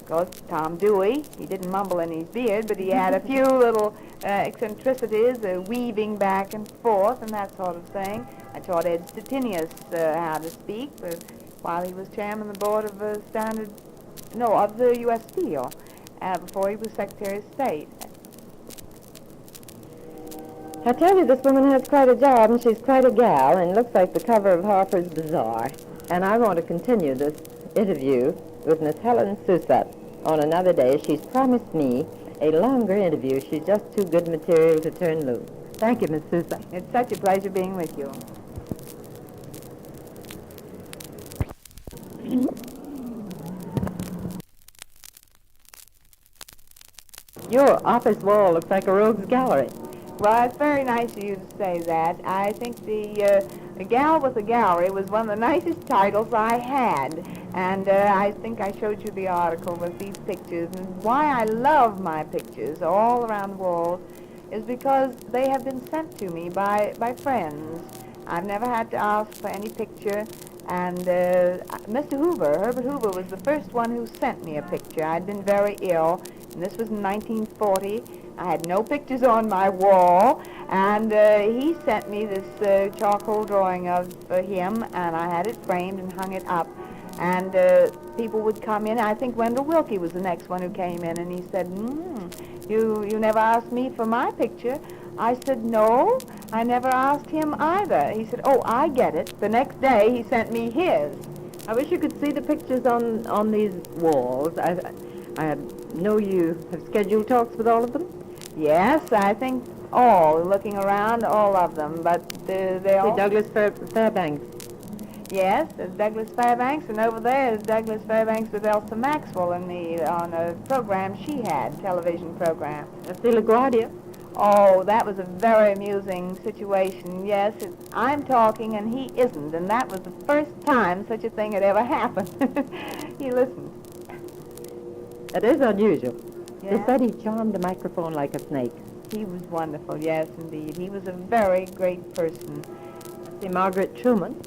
course, Tom Dewey, he didn't mumble in his beard, but he had a few little eccentricities, weaving back and forth and that sort of thing. I taught Ed Stettinius how to speak while he was chairman of the board of of the U.S. Steel, before he was Secretary of State. I tell you, this woman has quite a job, and she's quite a gal, and looks like the cover of Harper's Bazaar. And I want to continue this interview with Miss Helen Sioussat on another day. She's promised me a longer interview. She's just too good material to turn loose. Thank you, Miss Sioussat. It's such a pleasure being with you. Your office wall looks like a rogue's gallery. Well, it's very nice of you to say that. I think the Gal with the Gallery was one of the nicest titles I had. And I think I showed you the article with these pictures. And why I love my pictures all around the walls is because they have been sent to me by friends. I've never had to ask for any picture. And Mr. Hoover, Herbert Hoover, was the first one who sent me a picture. I'd been very ill, and this was in 1940. I had no pictures on my wall, and he sent me this charcoal drawing of him, and I had it framed and hung it up. And people would come in. I think Wendell Wilkie was the next one who came in, and he said, you never asked me for my picture. I said, no, I never asked him either. He said, oh, I get it. The next day, he sent me his. I wish you could see the pictures on these walls. I know you have scheduled talks with all of them. Yes, I think looking around, all of them, but they're all... Douglas Fairbanks. Yes, there's Douglas Fairbanks, and over there is Douglas Fairbanks with Elsa Maxwell on a program she had, television program. See LaGuardia. Oh, that was a very amusing situation. Yes, I'm talking and he isn't, and that was the first time such a thing had ever happened. He listened. It is unusual. Yeah. They said he charmed the microphone like a snake. He was wonderful, yes, indeed. He was a very great person. See Margaret Truman.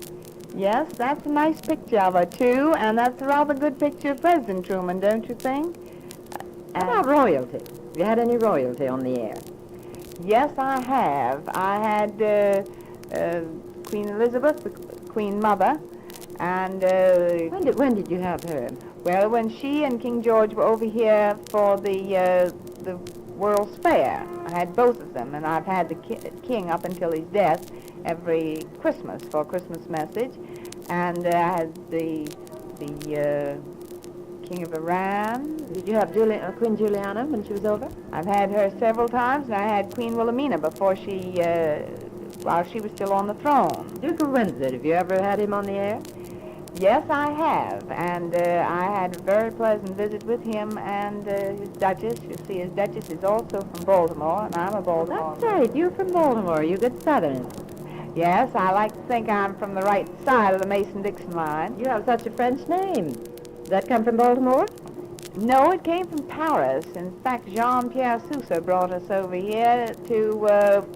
Yes, that's a nice picture of her, too, and that's a rather good picture of President Truman, don't you think? How about royalty? Have you had any royalty on the air? Yes, I have. I had Queen Elizabeth, the Queen Mother, and... When did you have her? Well, when she and King George were over here for the World's Fair. I had both of them, and I've had the king up until his death every Christmas for a Christmas message. And I had the King of Iran. Did you have Queen Juliana when she was over? I've had her several times, and I had Queen Wilhelmina before while she was still on the throne. Duke of Windsor, have you ever had him on the air? Yes, I have, and I had a very pleasant visit with him and his Duchess. You see, his Duchess is also from Baltimore, and I'm a Baltimore. That's right, you're from Baltimore. You good Southerners. Yes, I like to think I'm from the right side of the Mason-Dixon line. You have such a French name. Does that come from Baltimore? No, it came from Paris. In fact, Jean-Pierre Sioussat brought us over here to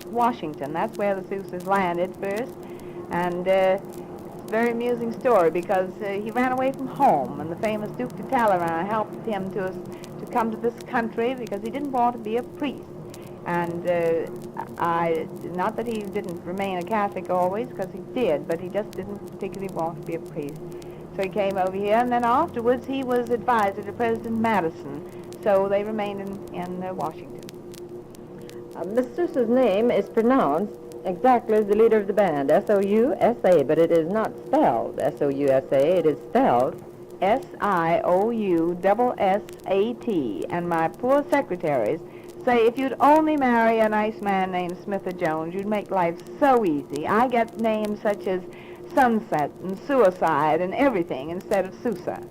Washington. That's where the Soussats landed first, and very amusing story because he ran away from home, and the famous Duke de Talleyrand helped him to come to this country because he didn't want to be a priest. And not that he didn't remain a Catholic always, because he did, but he just didn't particularly want to be a priest. So he came over here, and then afterwards he was advisor to President Madison, so they remained in Washington. Miss Soussa's name is pronounced exactly as the leader of the band, S-O-U-S-A, but it is not spelled S-O-U-S-A, it is spelled S-I-O-U-S-S-A-T, and my poor secretaries say if you'd only marry a nice man named Smith or Jones, you'd make life so easy. I get names such as Sunset and Suicide and everything instead of Sousa.